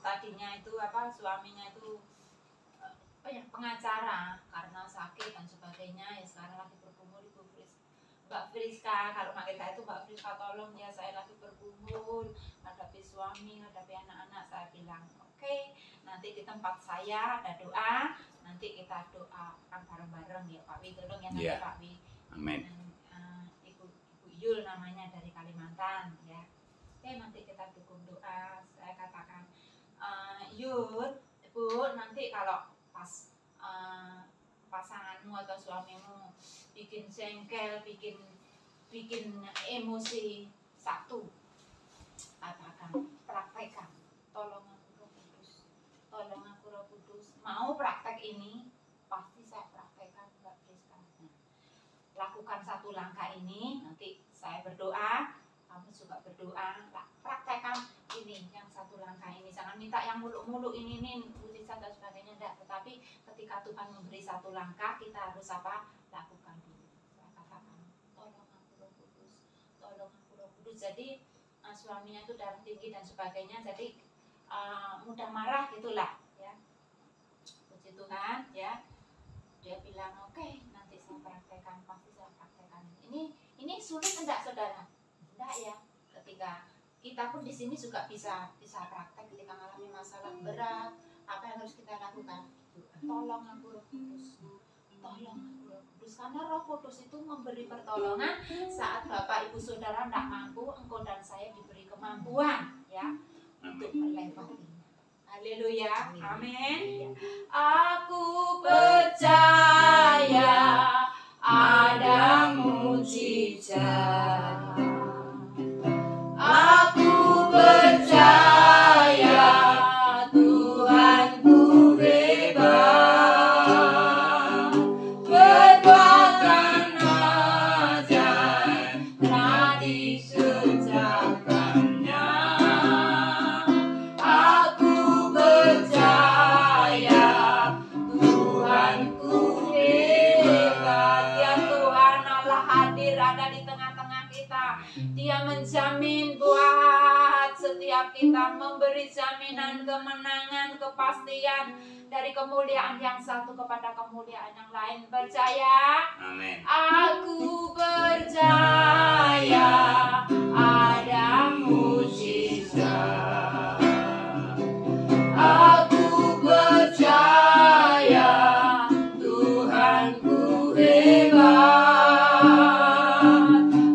tadinya itu suaminya itu pengacara karena sakit dan sebagainya, ya sekarang lagi bergumul Ibu Mbak Friska. Kalau manggil saya itu Mbak Friska, tolong ya, saya lagi bergumul hadapi suami, hadapi anak-anak. Saya bilang oke, nanti di tempat saya ada doa, nanti kita doakan bareng-bareng ya Pak Wi, tolong ya nanti Pak Wi. Amin. Ibu Yul namanya dari Kalimantan ya. Oke, nanti kita dukung doa. Saya katakan Yul, Bu, nanti kalau pas pasanganmu atau suamimu bikin jengkel, bikin emosi, satu, katakan, praktekkan, tolong aku Roh Kudus, tolong aku Roh Kudus. Mau praktek ini, pasti saya praktekkan, Mbak Friska. Lakukan satu langkah ini, nanti saya berdoa, kamu juga berdoa, praktekkan ini, yang satu langkah ini. Jangan minta yang muluk-muluk ini mujizat dan sebagainya, enggak. Tetapi ketika Tuhan memberi satu langkah, kita harus lakukan dulu. Saya katakan, tolong aku Roh Kudus, tolong aku Roh Kudus. Jadi suaminya itu darah tinggi dan sebagainya, jadi mudah marah gitulah ya. Puji Tuhan ya. Dia bilang oke, nanti saya praktekkan, pasti saya praktekkan. Ini sulit enggak saudara? Enggak ya. Ketika kita pun di sini juga bisa praktek ketika mengalami masalah berat, apa yang harus kita lakukan? Tolong aku Roh Kudus, tolong aku Roh Kudus. Karena Roh Kudus itu memberi pertolongan saat Bapak Ibu Saudara tidak mampu, engkau dan saya diberi kemampuan ya untuk melewatinya. Haleluya, amin. Aku percaya ada mujizat. Aku percaya Tuhanku hebat, perbuatan ajaib telah dikerjakannya. Aku percaya Tuhanku hebat. Ya Tuhan Allah hadir ada di tengah-tengah kita. Dia menjamin buat setiap kita, memberi jaminan kemenangan, kepastian dari kemuliaan yang satu kepada kemuliaan yang lain. Percaya? Amin. Aku percaya ada mujizat. Aku percaya Tuhanku hebat,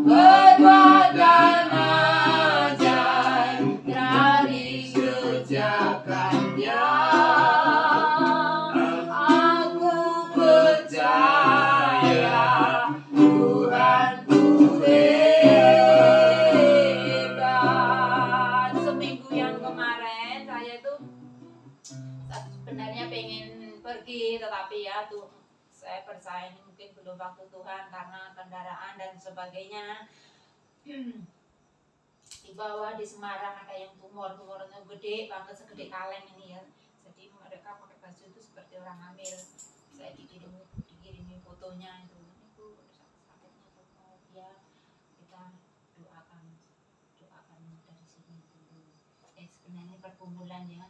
perbuatan ajaib telah dikerjakannya. Aku percaya Tuhanku hebat. Seminggu yang kemarin saya tuh sebenarnya pengen pergi, tetapi ya tuh saya percaya ini mungkin belum waktu Tuhan karena kendaraan dan sebagainya. Di bawah di Semarang ada yang tumornya gede banget, segede kaleng ini ya. Jadi mereka pakai baju itu seperti orang hamil. Saya dikirimi fotonya itu sakitnya tumor ya. Kita doakan dari sini dulu. Sebenarnya pergumulan ya.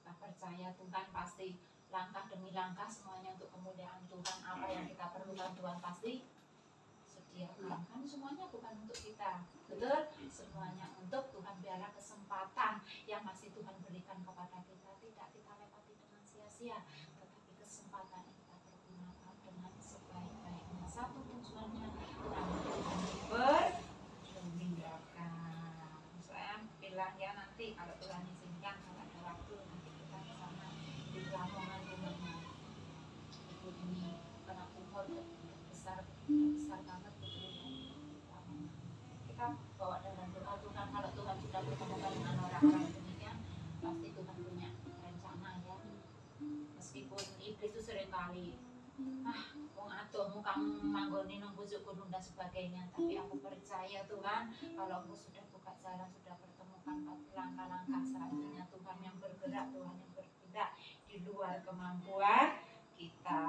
Kita percaya Tuhan pasti langkah demi langkah semuanya untuk kemuliaan Tuhan. Apa yang kita perlukan Tuhan pasti sediakan. Kan semuanya bukan untuk kita, betul? Semuanya untuk Tuhan. Biarlah kesempatan yang masih Tuhan berikan kepada kita tidak kita lewati dengan sia-sia, tetapi kesempatan yang kita pergunakan dengan sebaik-baiknya. Satu tujuannya nama Tuhan dipermuliakan. Saya bilang ya nanti kalau Tuhan izinkan kalau ada waktu nanti kita ke sana di Lamongan rumahnya ibu ini kena tumor besar banget gitu ya. Kita bawa dengan doa Tuhan, kalau Tuhan sudah bertemukan dengan orang-orang demikian pasti Tuhan punya rencana ya. Meskipun iblis itu seringkali wong adohmu kamu manggoni nang pucuk gunung dan sebagainya, tapi aku percaya Tuhan kalau aku sudah buka jalan, sudah pertemukan langkah-langkah selanjutnya, Tuhan yang bergerak, Tuhan yang bertindak di luar kemampuan kita.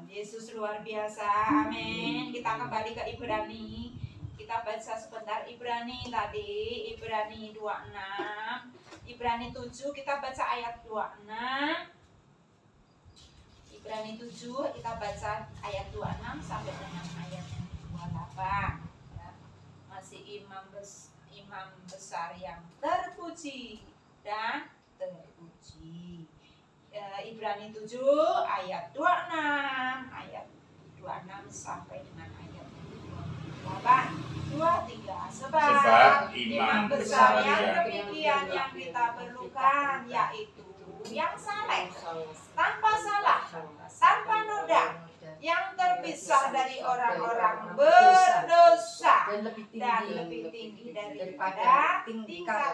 Yesus luar biasa, amin. Kita kembali ke Ibrani, kita baca sebentar Ibrani tadi, Ibrani 26 Ibrani 7 kita baca ayat 26. Ibrani 7 kita baca ayat 26 sampai dengan ayat 28 ya. Masih imam besar yang terpuji dan terpuji. Ibrani 7 ayat 26 sampai dengan ayat 28. 2-3 sebab imam besar yang demikian yang kita perlukan, yaitu yang saleh, tanpa salah, tanpa noda, yang terpisah dari orang-orang berdosa dan lebih tinggi daripada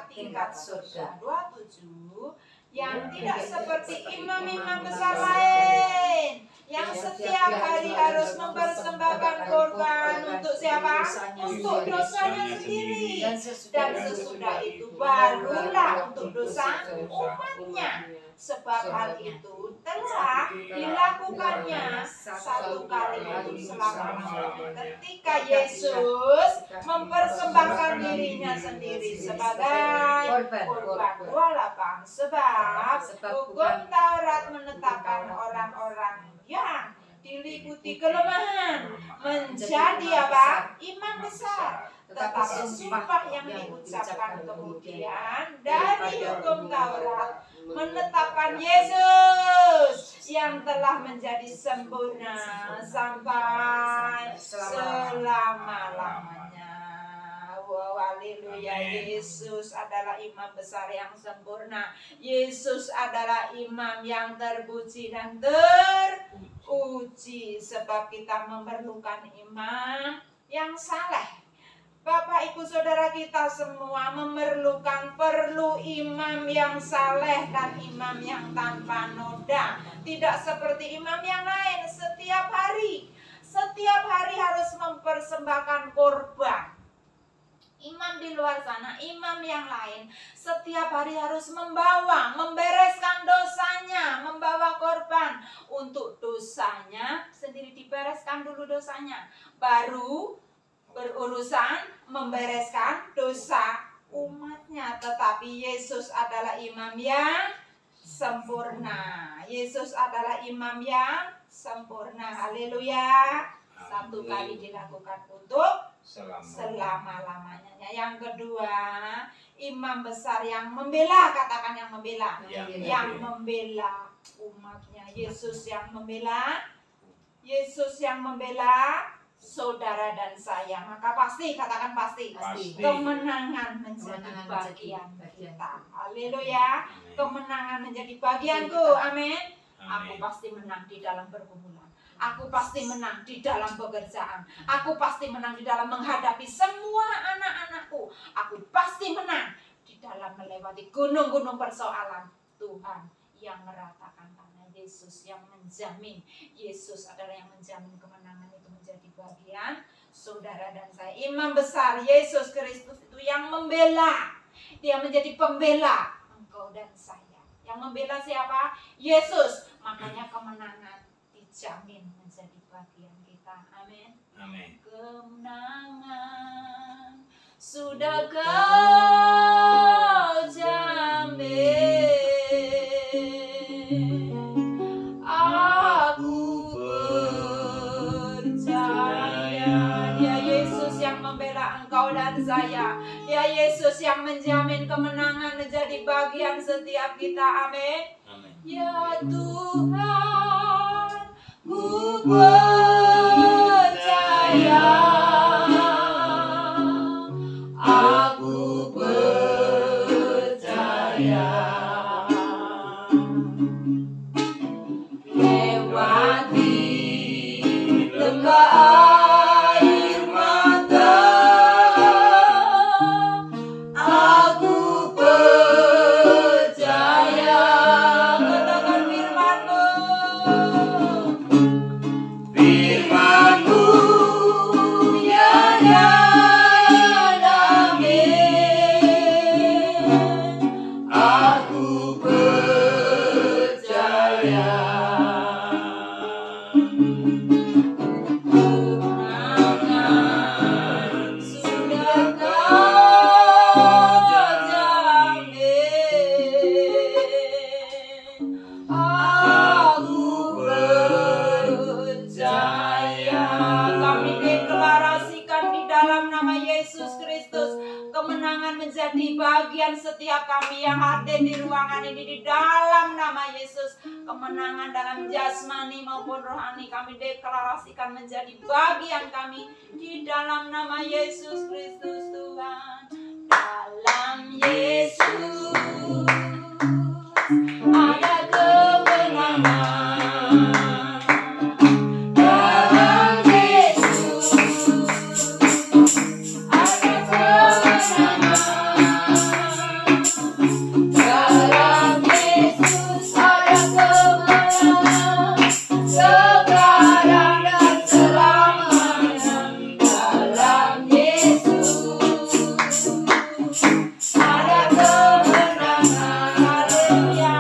tingkat surga. 27 yang tidak seperti imam-imam besar lain yang setiap hari harus mempersembahkan korban untuk siapa? Untuk dosanya sendiri, dan sesudah itu barulah untuk dosa umatnya. Sebab hal itu telah dilakukannya satu kali untuk selama-lamanya ketika Yesus mempersembahkan dirinya sendiri sebagai korban. 28 sebab hukum Taurat menetapkan orang-orang yang diliputi kelemahan menjadi apa? Imam besar. Tetapi sumpah yang diucapkan kemudian dari hukum Taurat menetapkan Yesus yang telah menjadi sempurna sampai selama-lamanya. Wow, haleluya. Yesus adalah imam besar yang sempurna. Yesus adalah imam yang terpuji dan teruji. Sebab kita memerlukan imam yang saleh. Bapak, Ibu, Saudara kita semua perlu imam yang saleh dan imam yang tanpa noda. Tidak seperti imam yang lain setiap hari harus mempersembahkan korban. Imam di luar sana, imam yang lain setiap hari harus membereskan dosanya, membawa korban untuk dosanya sendiri, dibereskan dulu dosanya, baru berurusan membereskan dosa umatnya. Tetapi Yesus adalah imam yang sempurna. Yesus adalah imam yang sempurna. Haleluya. Satu kali dilakukan untuk selama-lamanya. Yang kedua, imam besar yang membela, katakan yang membela. Yang membela umatnya. Yesus yang membela saudara dan saya, maka pasti, katakan pasti. Kemenangan menjadi bagian kita. Haleluya. Kemenangan menjadi bagianku. Amin. Aku pasti menang di dalam pergumulan. Aku pasti menang di dalam pekerjaan. Aku pasti menang di dalam menghadapi semua anak-anakku. Aku pasti menang di dalam melewati gunung-gunung persoalan. Tuhan yang meratakan tanah. Yesus yang menjamin. Yesus adalah yang menjamin kemenangan itu menjadi bagian saudara dan saya. Imam besar Yesus Kristus itu yang membela. Dia menjadi pembela engkau dan saya. Yang membela siapa? Yesus. Makanya kemenangan dijamin menjadi bagian kita. Amin. Amin. Kemenangan sudah kau jamin. Aku percaya. Dia Yesus yang membela engkau dan saya. Dia Yesus yang menjamin kemenangan menjadi bagian setiap kita. Amin. Ya Tuhan, ku percaya. Aku percaya. Lewati lembah air mata, aku percaya. Katakan firman-Mu. Firman-Mu ya dan amin. setiap kami yang hadir di ruangan ini di dalam nama Yesus. Kemenangan dalam jasmani maupun rohani kami deklarasikan menjadi bagian kami di dalam nama Yesus Kristus Tuhan. Dalam Yesus ada kemenangan. Dalam Yesus ada kemenangan. Dalam Yesus ada kemenangan. Sekarang dan selamanya. Dalam Yesus ada kemenangan. Haleluya.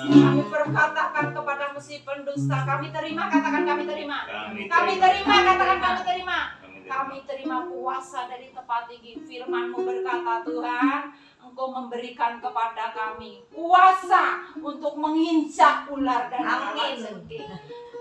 Kami berkatakan kepadamu si pendusta, kami terima, katakan kami terima. Kami terima, katakan kami terima. Kami terima kuasa dari tempat tinggi. Firman-Mu berkata, Tuhan, Engkau memberikan kepada kami kuasa untuk menginjak ular dan kalajengking,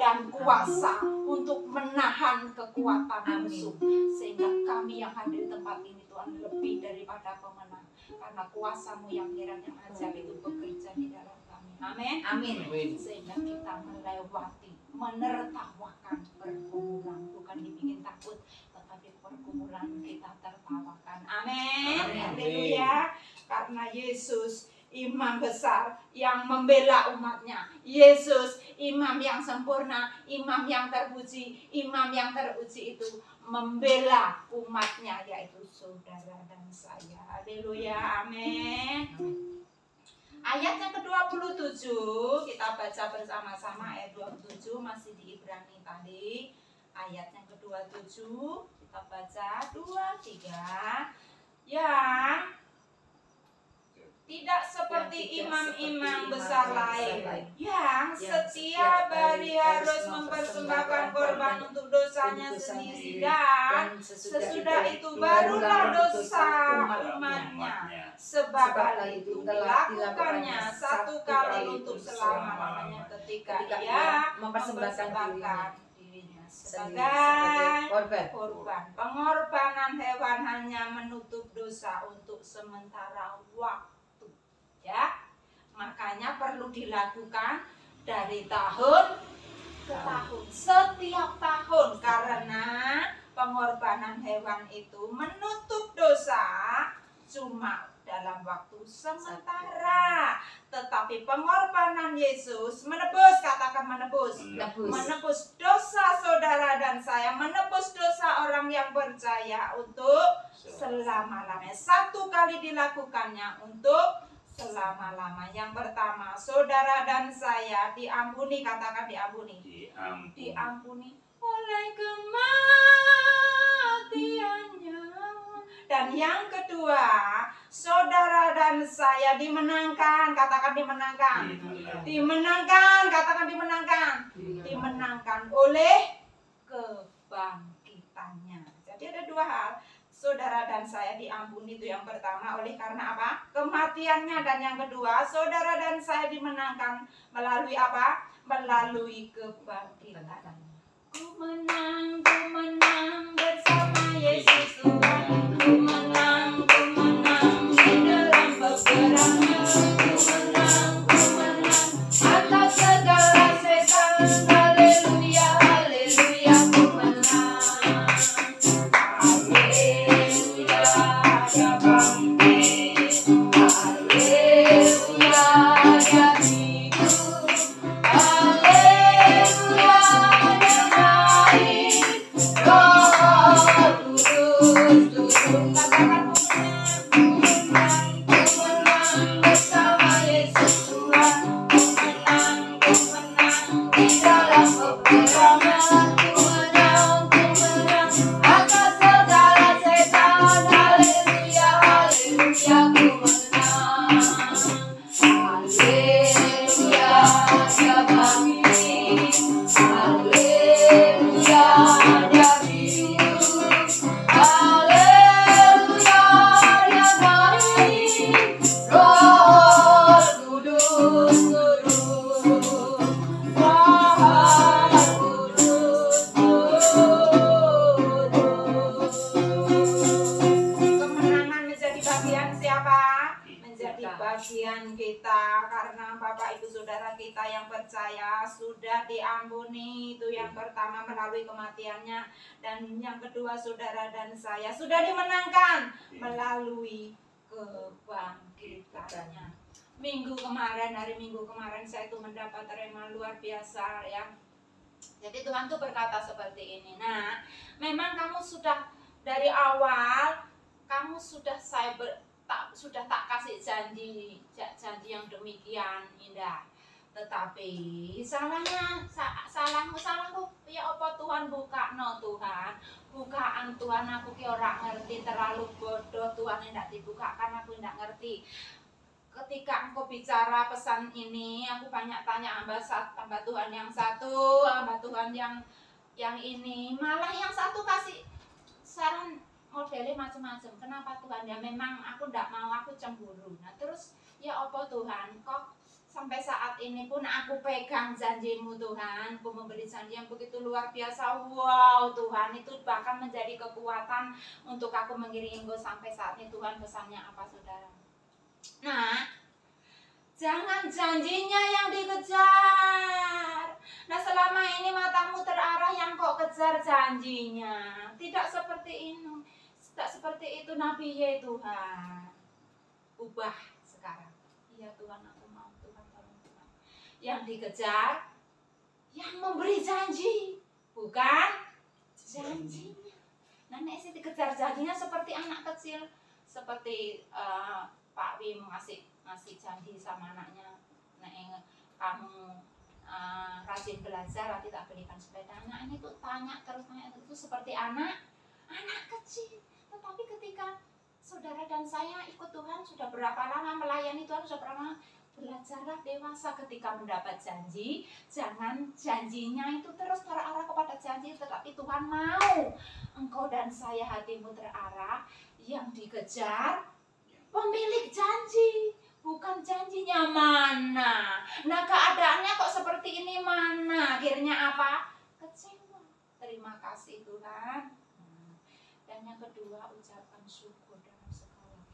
dan kuasa untuk menahan kekuatan musuh. Sehingga kami yang hadir di tempat ini, Tuhan, lebih daripada pemenang. Karena kuasa-Mu yang heran yang ajaib itu bekerja di dalam kami. Amin. Amin. Sehingga kita melewati, menertawakan pergumulan. Bukan dibikin takut, tetapi pergumulan kita tertawakan. Amin. Haleluya. Karena Yesus imam besar yang membela umatnya. Yesus imam yang sempurna, imam yang terpuji. Imam yang teruji itu membela umatnya, yaitu saudara dan saya. Haleluya. Amin. Ayat yang ke-27 kita baca bersama-sama. Ayat 27 masih di Ibrani tadi. Ayat yang ke-27 kita baca 2-3. Yang tidak seperti imam-imam besar lain yang setiap hari harus mempersembahkan korban untuk dosanya sendiri, dan sesudah itu barulah dosa umatnya. Sebab hal itu dilakukannya satu kali untuk selama-lamanya ketika ia mempersembahkan dirinya sebagai korban. Pengorbanan hewan hanya menutup dosa untuk sementara waktu. Ya, makanya perlu dilakukan dari tahun ke tahun, setiap tahun, karena pengorbanan hewan itu menutup dosa cuma dalam waktu sementara, tetapi pengorbanan Yesus menebus, katakan menebus, menebus dosa saudara dan saya, menebus dosa orang yang percaya untuk selama-lamanya. Satu kali dilakukannya untuk selama-lama. Yang pertama, saudara dan saya diampuni, katakan diampuni. Diampuni oleh kematiannya. Dan yang kedua, saudara dan saya dimenangkan, katakan dimenangkan. Dimenangkan, katakan dimenangkan. Dimenangkan oleh kebangkitannya. Jadi ada dua hal. Saudara dan saya diampuni, itu yang pertama, oleh karena apa? Kematiannya. Dan yang kedua, saudara dan saya dimenangkan melalui apa? Melalui kebangkitan. Ku menang bersama Yesus Tuhan. Ku menang di dalam peperangan. Ku menang atas segala setan. Haleluya, haleluya, ku menang. Haleluya, bagian kita, karena Bapak Ibu Saudara kita yang percaya sudah diampuni. Itu yang pertama melalui kematiannya, dan yang kedua saudara dan saya sudah dimenangkan melalui kebangkitannya. Hari Minggu kemarin saya itu mendapat rema luar biasa ya. Jadi Tuhan tuh berkata seperti ini. Nah, memang kamu sudah dari awal kamu sudah tak kasih janji yang demikian indah. Tetapi salahku ya apa Tuhan bukaan Tuhan aku ki ora ngerti, terlalu bodoh Tuhan ndak dibukakan, aku ndak ngerti. Ketika engkau bicara pesan ini, aku banyak tanya hamba Tuhan yang satu, hamba Tuhan yang ini, malah yang satu kasih saran modelnya macam-macam. Kenapa Tuhan? Ya memang aku ndak mau, aku cemburu. Nah terus ya apa Tuhan, kok sampai saat ini pun aku pegang janjimu Tuhan, aku memberi janji yang begitu luar biasa. Wow Tuhan, itu bahkan menjadi kekuatan untuk aku mengiringi engkau sampai saat ini. Tuhan pesannya apa saudara? Nah, jangan janjinya yang dikejar. Nah selama ini matamu terarah yang kok kejar janjinya. Tidak seperti ini. Tidak seperti itu Nabi ya Tuhan. Ubah sekarang. Iya Tuhan, aku mau Tuhan, tolong Tuhan. Yang dikejar, yang memberi janji, bukan janjinya. Nah ini sih dikejar janjinya seperti anak kecil, seperti Pak Wim ngasih janji sama anaknya, kamu rajin belajar, nanti tak belikan sepeda. Anak ini tuh tanya itu seperti anak kecil. Tetapi ketika saudara dan saya ikut Tuhan sudah berapa lama, melayani Tuhan sudah berapa lama, belajarlah dewasa ketika mendapat janji. Jangan janjinya itu terus terarah kepada janji, tetapi Tuhan mau engkau dan saya hatimu terarah, yang dikejar pemilik janji, bukan janjinya mana. Nah keadaannya kok seperti ini, mana? Akhirnya apa? Kecewa. Terima kasih Tuhan. Dan yang kedua, ucapan syukur dalam segala.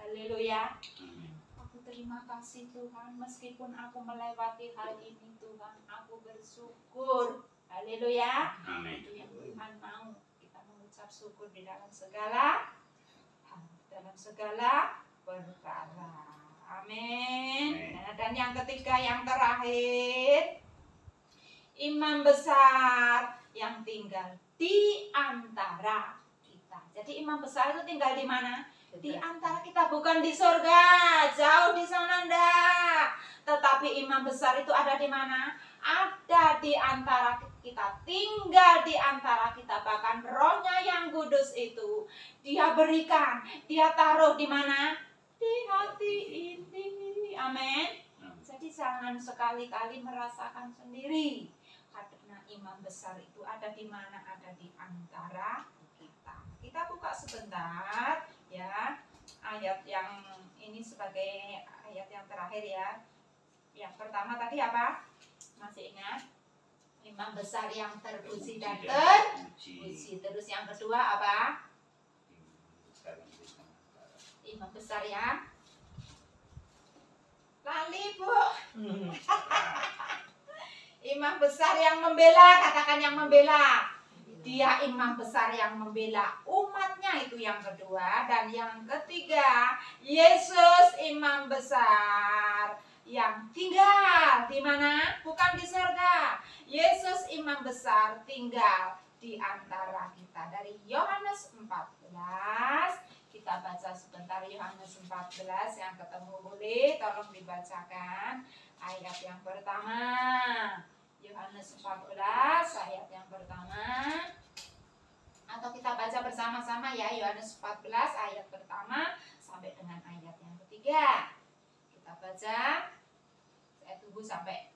Haleluya. Aku terima kasih Tuhan, meskipun aku melewati hal ini Tuhan, aku bersyukur. Haleluya. Itu yang Tuhan mau, kita mengucap syukur di dalam segala perkara. Amin. Nah, dan yang ketiga, yang terakhir, imam besar yang tinggal di antara kita. Jadi imam besar itu tinggal di mana? Di antara kita, bukan di surga, jauh di sana ndak. Tetapi imam besar itu ada di mana? Ada di antara kita, tinggal di antara kita. Bahkan rohnya yang kudus itu dia berikan, dia taruh di mana? Di hati ini. Amin. Jadi jangan sekali-kali merasakan sendiri, karena imam besar itu ada di mana? Ada di antara kita. Kita buka sebentar ya, ayat yang ini sebagai ayat yang terakhir ya. Yang pertama tadi apa? Masih ingat? Imam besar yang terpuji dan terpuji. Terus yang kedua apa? Imam besar yang lali Bu. Imam besar yang membela, katakan yang membela. Dia imam besar yang membela umatnya, itu yang kedua. Dan yang ketiga, Yesus imam besar yang tinggal di mana? Bukan di surga. Yesus imam besar tinggal di antara kita. Dari Yohanes 14, kita baca sebentar Yohanes 14, yang ketemu boleh tolong dibacakan ayat yang pertama. Yohanes 14 ayat yang pertama, atau kita baca bersama-sama ya, Yohanes 14 ayat pertama sampai dengan ayat yang ketiga. Kita baca, saya tunggu sampai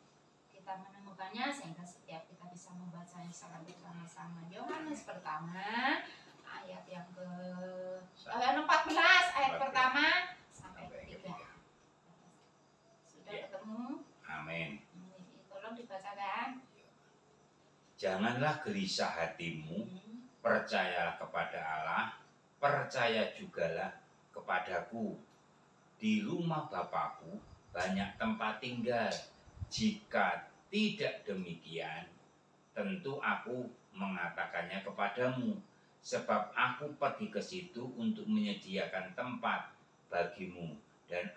kita menemukannya sehingga setiap kita bisa membacanya secara bersama-sama. Yohanes pertama ayat yang ayat 14 ayat pertama sampai ketiga. Sudah ketemu? Amin. Tolong dibacakan. Janganlah gelisah hatimu, percayalah kepada Allah, percaya jugalah kepadaku. di rumah Bapakku banyak tempat tinggal. Jika tidak demikian, tentu aku mengatakannya kepadamu, sebab aku pergi ke situ untuk menyediakan tempat bagimu. Dan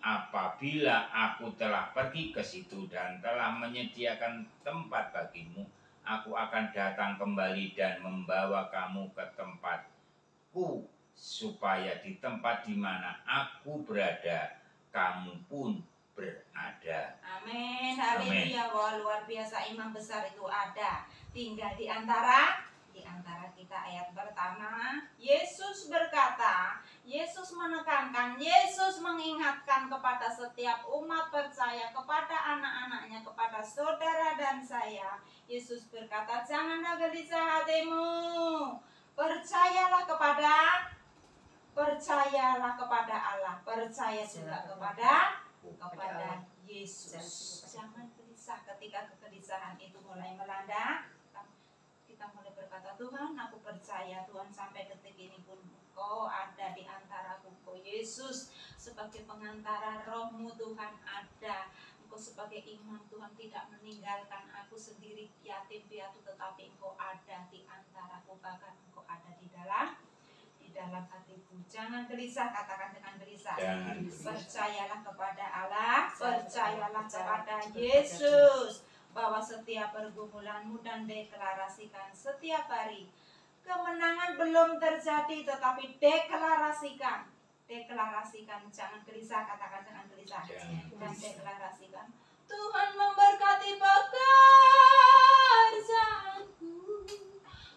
apabila aku telah pergi ke situ dan telah menyediakan tempat bagimu, aku akan datang kembali dan membawa kamu ke tempatku, supaya di tempat di mana aku berada, kamu pun berada. Amin. Haleluya. Wah, luar biasa, imam besar itu ada, tinggal di antara kita. Ayat pertama, Yesus berkata, Yesus menekankan, Yesus mengingatkan kepada setiap umat percaya, kepada anak-anaknya, kepada saudara dan saya. Yesus berkata, janganlah gelisah hatimu, percayalah kepada Allah, percaya juga kepada Yesus. Jangan gelisah. Ketika kegelisahan itu mulai melanda, kita mulai berkata, Tuhan, aku percaya, Tuhan, sampai detik ini pun Engkau ada di antaraku. Engkau Yesus sebagai pengantara, Roh-Mu Tuhan ada. Engkau sebagai imam, Tuhan, tidak meninggalkan aku sendiri yatim piatu, tetapi Engkau ada di antaraku, bahkan Engkau ada di dalam hatiku. Jangan gelisah, katakan dengan gelisah. Percayalah kepada Allah, percayalah kepada Yesus, bahwa setiap pergumulanmu dan deklarasikan setiap hari. Kemenangan belum terjadi, tetapi deklarasikan. Jangan gelisah, katakan jangan gelisah. Dan deklarasikan, Tuhan memberkati pekerjaanku,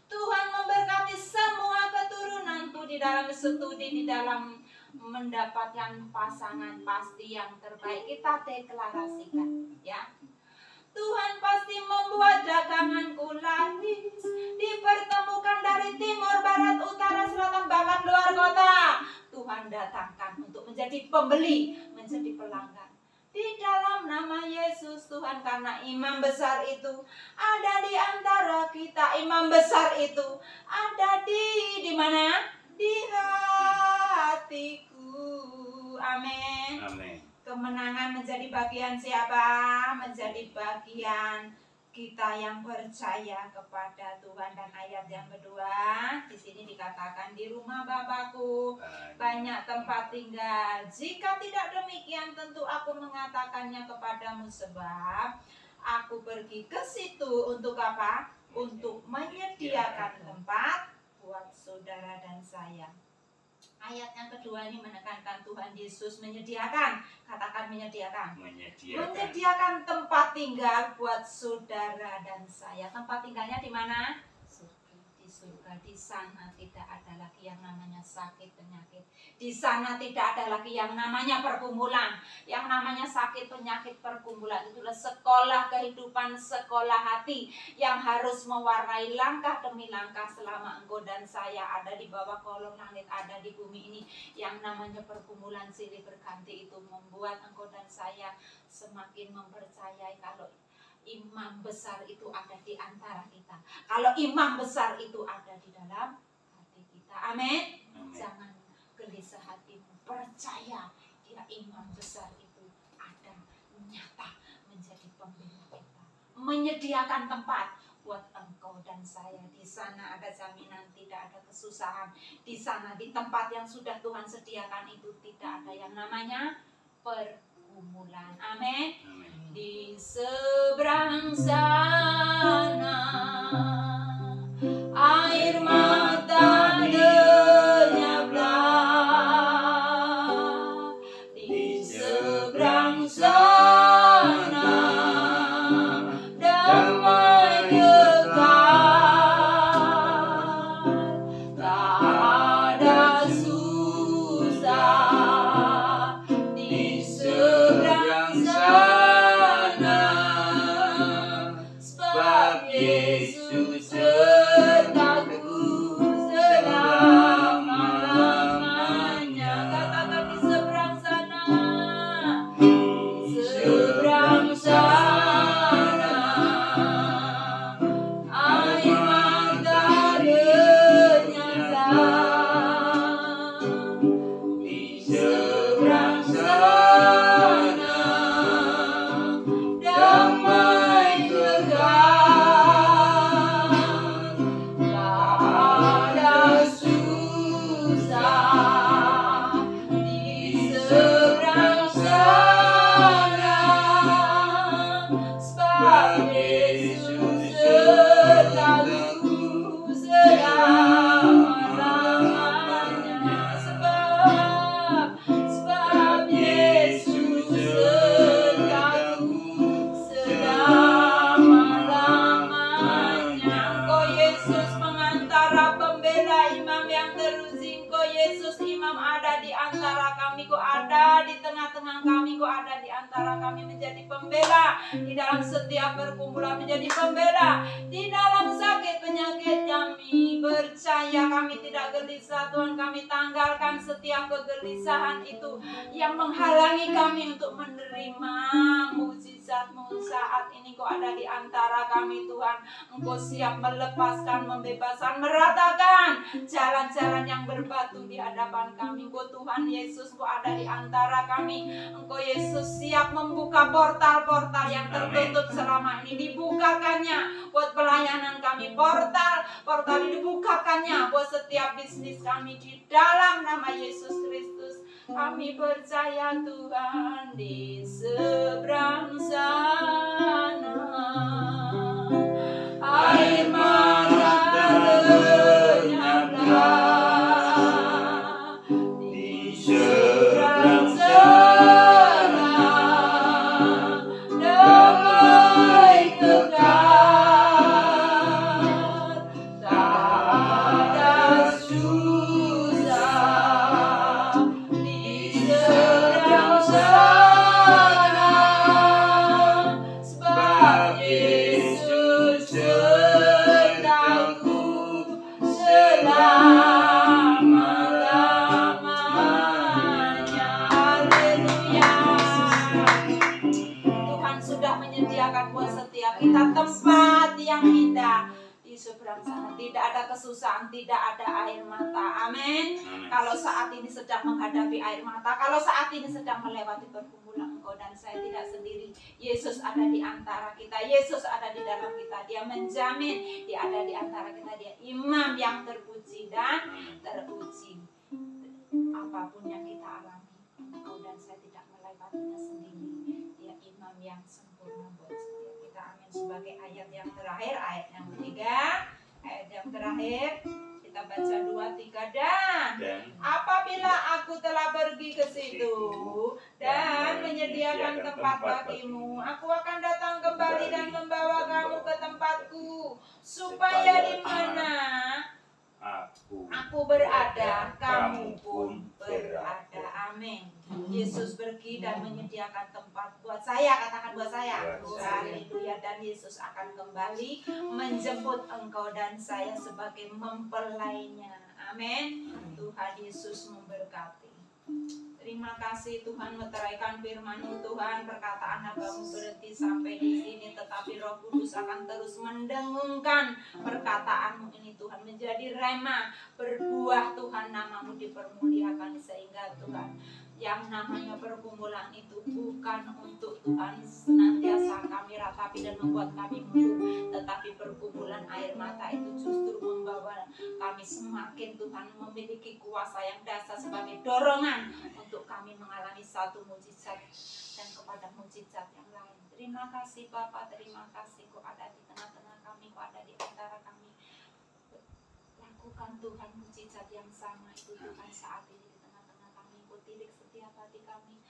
Tuhan memberkati semua keturunanku di dalam studi, di dalam mendapatkan pasangan pasti yang terbaik. Kita deklarasikan, ya. Tuhan pasti membuat daganganku laris, dipertemukan dari timur, barat, utara, selatan, bahkan luar kota. Tuhan datangkan untuk menjadi pembeli, menjadi pelanggan. Di dalam nama Yesus, Tuhan, karena imam besar itu ada di antara kita. Imam besar itu ada di mana? Di hatiku. Amin. Amin. Kemenangan menjadi bagian siapa? Menjadi bagian kita yang percaya kepada Tuhan. Dan ayat yang kedua, di sini dikatakan, di rumah Bapakku banyak tempat tinggal. Jika tidak demikian, tentu aku mengatakannya kepadamu, sebab aku pergi ke situ untuk apa? Untuk menyediakan tempat buat saudara dan saya. Ayat yang kedua ini menekankan Tuhan Yesus menyediakan, katakan menyediakan tempat tinggal buat saudara dan saya. Tempat tinggalnya di mana? Di surga. Di sana tidak ada lagi yang namanya sakit penyakit. Di sana tidak ada lagi yang namanya pergumulan. Yang namanya sakit penyakit pergumulan itulah sekolah kehidupan, sekolah hati yang harus mewarnai langkah demi langkah selama engkau dan saya ada di bawah kolong langit, ada di bumi ini. Yang namanya pergumulan silih berganti itu membuat engkau dan saya semakin mempercayai kalau imam besar itu ada di antara kita. Kalau imam besar itu ada di dalam hati kita. Amin. Jangan gelisah hatimu. Percaya dia imam besar itu ada, nyata, menjadi pembela kita. Menyediakan tempat buat engkau dan saya. Di sana ada jaminan, tidak ada kesusahan. Di sana, di tempat yang sudah Tuhan sediakan itu tidak ada yang namanya pergumulan. Amin. Di seberang sana air mata lenyaplah. Di seberang sana damai kekal. Tak ada susah di seberang sana. Yesus ada di tengah-tengah kami, Engkau ada di antara kami, menjadi pembela di dalam setiap perkumpulan, menjadi pembela di dalam sakit penyakit kami. Percaya kami tidak gelisah Tuhan, kami tanggalkan setiap kegelisahan itu yang menghalangi kami untuk menerima mukjizat-Mu. Saat ini Engkau ada di antara kami Tuhan, Engkau siap melepaskan, membebaskan, meratakan jalan-jalan yang berbatu di hadapan kami. Engkau Tuhan Yesus, Engkau ada di antara kami. Engkau Yesus siap membuka portal-portal yang tertutup selama ini, dibukakannya buat pelayanan kami. Portal ini dibukakannya buat setiap bisnis kami di dalam nama Yesus Kristus. Kami percaya Tuhan, di seberang sana air mata lenyaplah, di seberang sana damai kekal, tak ada susah di seberang sana, sebab Yesus sertaku selama-lamanya. Haleluya. Tuhan sudah menyediakan buat setiap kita tempat yang indah di seberang sana. Tidak ada kesusahan, tidak ada air mata. Amin. Kalau saat ini sedang menghadapi air mata, kalau saat ini sedang melewati pergumulan, engkau dan saya tidak sendiri. Yesus ada di antara kita, Yesus ada di dalam kita. Dia menjamin, Dia ada di antara kita. Dia imam yang terpuji dan terpuji. Apapun yang kita alami, engkau dan saya tidak melewatinya sendiri. Dia imam yang sempurna buat setiap kita. Amin. Sebagai ayat yang terakhir, ayat yang ketiga, ayat yang terakhir, kita baca 2, 3. Dan apabila aku telah pergi ke situ dan menyediakan tempat bagimu, aku akan datang kembali dan membawa kamu ke tempatku, supaya di mana aku berada, kamu pun berada. Amin. Yesus pergi dan menyediakan tempat buat saya, katakan buat saya. Haleluya. Dan Yesus akan kembali menjemput engkau dan saya sebagai mempelainya. Amin. Tuhan Yesus memberkati. Terima kasih Tuhan, meteraikan firman-Mu Tuhan. Perkataan hamba-Mu berhenti sampai di sini, tetapi Roh Kudus akan terus mendengungkan perkataan-Mu ini Tuhan, menjadi rema, berbuah Tuhan, nama-Mu dipermuliakan. Sehingga Tuhan, yang namanya pergumulan itu bukan untuk Tuhan senantiasa kami ratapi dan membuat kami mundur, tetapi pergumulan air mata itu justru membawa kami semakin Tuhan memiliki kuasa yang dasar sebagai dorongan untuk kami mengalami satu mukjizat dan kepada mukjizat yang lain. Terima kasih Bapa, terima kasih Kau ada di tengah-tengah kami, Kau ada di antara kami. Lakukan Tuhan mukjizat yang sama itu Tuhan saat ini di tengah-tengah kami. Kau tilik setiap hati kami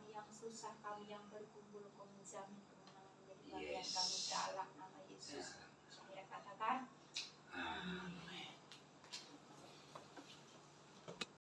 yang susah, kami yang berkumpul, Kau menjamin kemenangan menjadi bagian kami dalam nama Yesus. Saya katakan